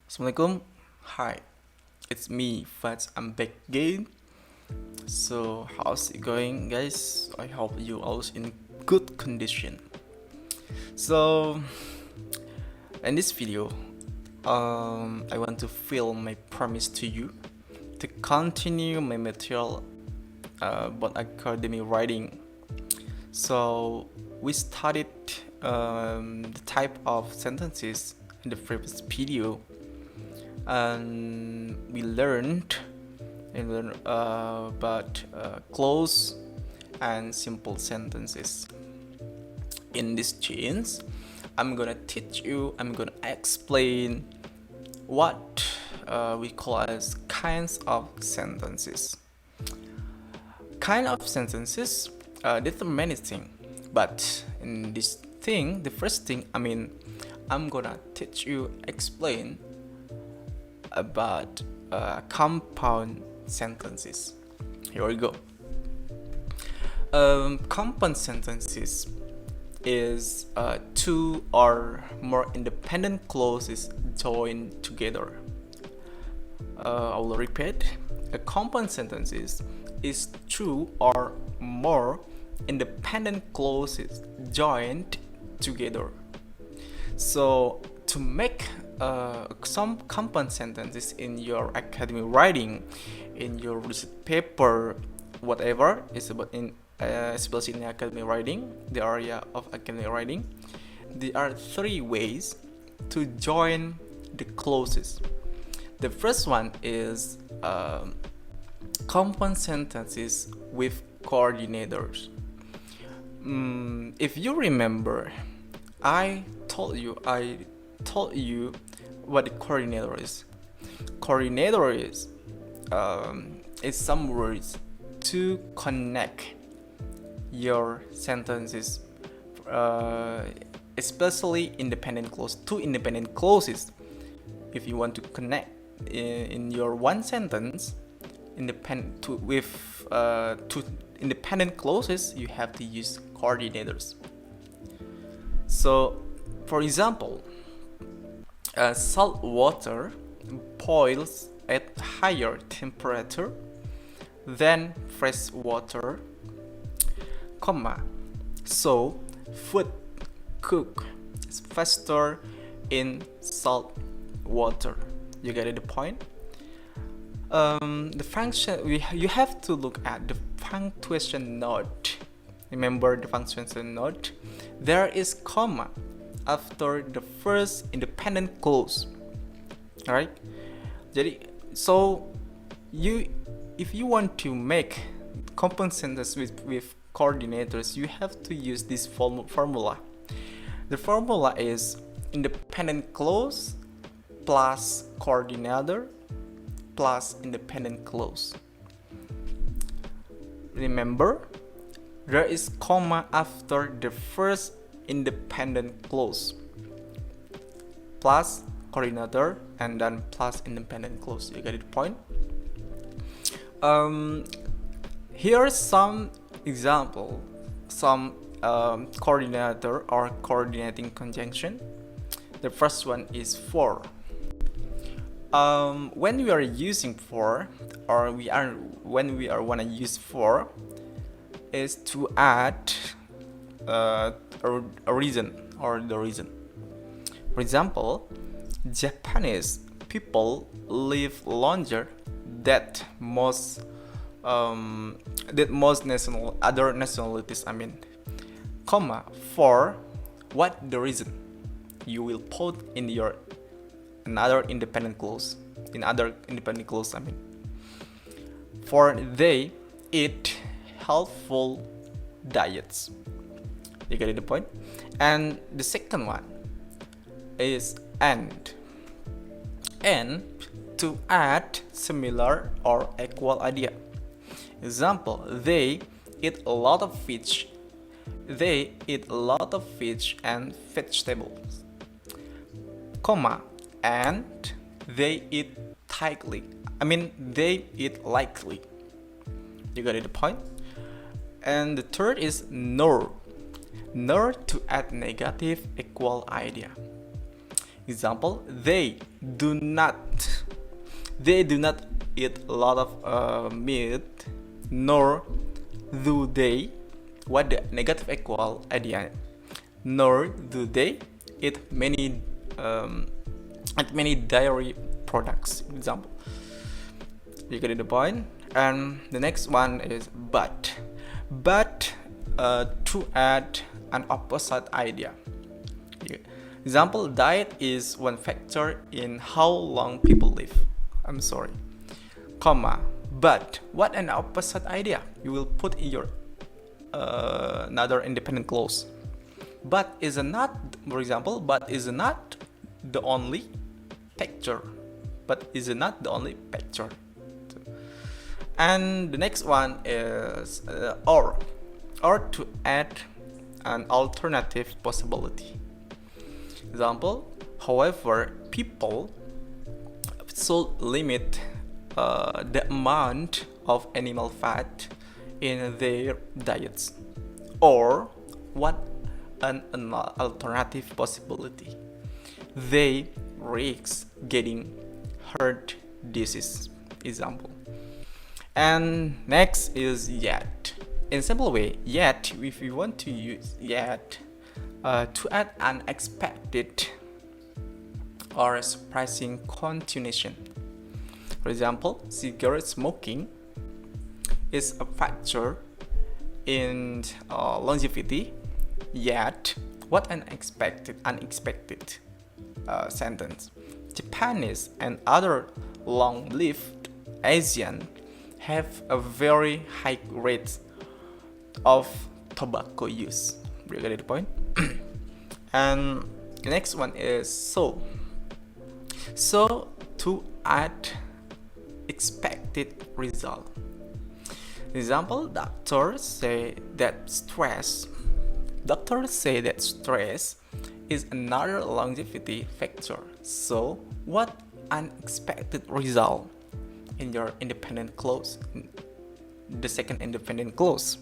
Assalamualaikum. Hi, it's me, Fats. I'm back again. So, how's it going, guys? I hope you all in good condition. So, in this video, I want to film my promise to you to continue my material about academic writing. So, we studied the type of sentences in the previous video, and we learned about close and simple sentences. In this chance, I'm gonna explain what we call as kinds of sentences. Kind of sentences, there's many things, but in this thing, the first thing, I'm gonna explain about compound sentences. Here we go. Compound sentences is two or more independent clauses joined together. I will repeat. A compound sentence is two or more independent clauses joined together. So to make some compound sentences in your academic writing, in your research paper, whatever is about especially in academic writing, the area of academic writing, there are three ways to join the clauses. The first one is compound sentences with coordinators. If you remember, I told you what the coordinator is. Coordinator is some words to connect your sentences, especially independent clause. Two independent clauses. If you want to connect in your one sentence, with two independent clauses, you have to use coordinators. So, for example, salt water boils at higher temperature than fresh water, so food cooks faster in salt water. You get the point? The function, you have to look at the punctuation note. Remember the punctuation note? There is comma after the first independent clause. Alright? So if you want to make compound sentence with coordinators, you have to use this formula. The formula is independent clause plus coordinator plus independent clause. Remember, there is comma after the first independent clause, plus coordinator, and then plus independent clause. You get the point? Here's some example, some coordinator or coordinating conjunction. The first one is for. When we are using for, or when we wanna use for, is to add a reason or the reason. For example, Japanese people live longer than most other nationalities. Comma, for what the reason? You will put in your another independent clause. For they eat healthful diets. You get the point? And the second one is and to add similar or equal idea. Example, they eat a lot of fish and vegetables, comma, and they eat likely. You got the point? And the third is nor to add negative equal idea. Example, they do not eat a lot of meat, nor do they, what the negative equal at the end, nor do they eat many dairy products. Example, you get the point. And the next one is but to add an opposite idea. Example, diet is one factor in how long people live. I'm sorry, comma, but what an opposite idea you will put in your another independent clause. But is not, for example, but is not the only factor. But is not the only factor. And the next one is or to add an alternative possibility. Example, however, people should limit the amount of animal fat in their diets. Or what an alternative possibility, they risk getting heart disease. Example. And next is yet. In simple way, yet, if you want to use yet to add unexpected or surprising continuation. For example, cigarette smoking is a factor in longevity, yet what an unexpected sentence. Japanese and other long-lived Asian have a very high rate of tobacco use. You get the point? And the next one is so to add expected result. Example, doctors say that stress is another longevity factor. So what unexpected result in your independent clause, the second independent clause.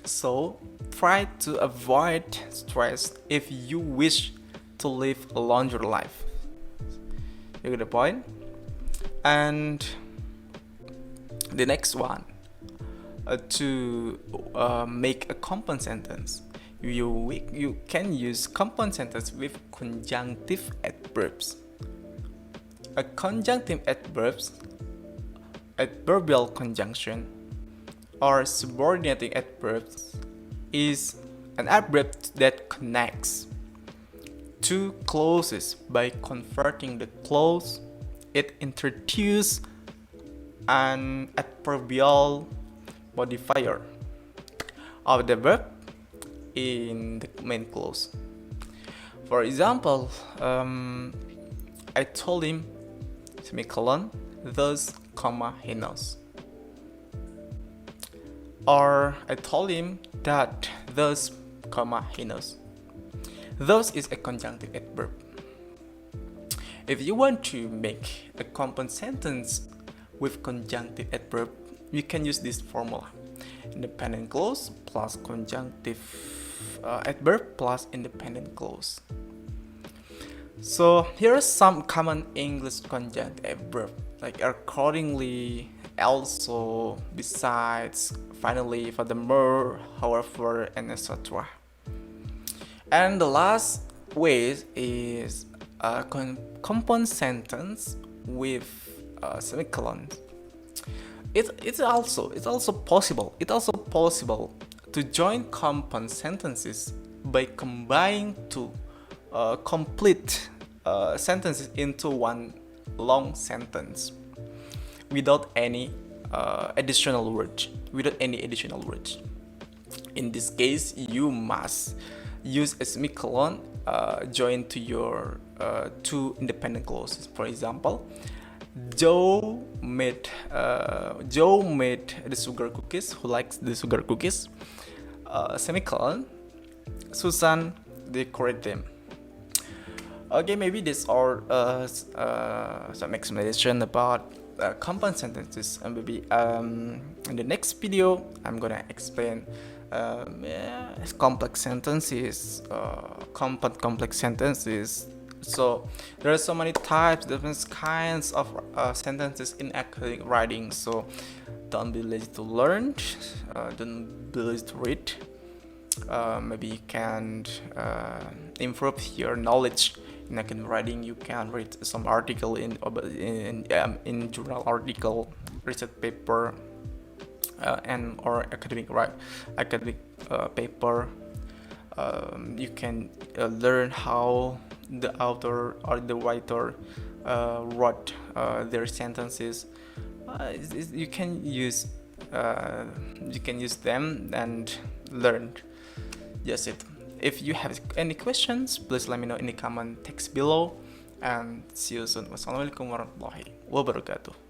So try to avoid stress if you wish to live a longer life. You get the point? And the next one, to make a compound sentence, you can use compound sentence with conjunctive adverbs. A conjunctive adverbs, adverbial conjunction, or subordinating adverbs is an adverb that connects two clauses by converting the clause. It introduces an adverbial modifier of the verb in the main clause. For example, I told him, semicolon, thus, comma, he knows. Or I told him that thus, comma, he knows. Thus is a conjunctive adverb. If you want to make a compound sentence with conjunctive adverb, you can use this formula: independent clause plus conjunctive adverb plus independent clause. So here are some common English conjunctive adverb, like accordingly, also, besides, finally, furthermore, however, and etc. And the last way is a compound sentence with semicolons. It's also possible to join compound sentences by combining two complete sentences into one long sentence without any additional words. In this case, you must use a semicolon joined to your two independent clauses. For example, Joe made the sugar cookies. Who likes the sugar cookies? Semicolon. Susan decorated them. Okay, maybe this are some explanation about compound sentences, and maybe in the next video I'm gonna explain complex sentences, compound complex sentences, So there are so many types, different kinds of sentences in academic writing. So don't be lazy to learn, don't be lazy to read. Maybe you can improve your knowledge in academic writing. You can read some article in journal article, research paper, and or academic paper. You can learn how the author or the writer wrote their sentences. You can use them and learn. Just it. If you have any questions, please let me know in the comment text below, and see you soon. Wassalamualaikum warahmatullahi wabarakatuh.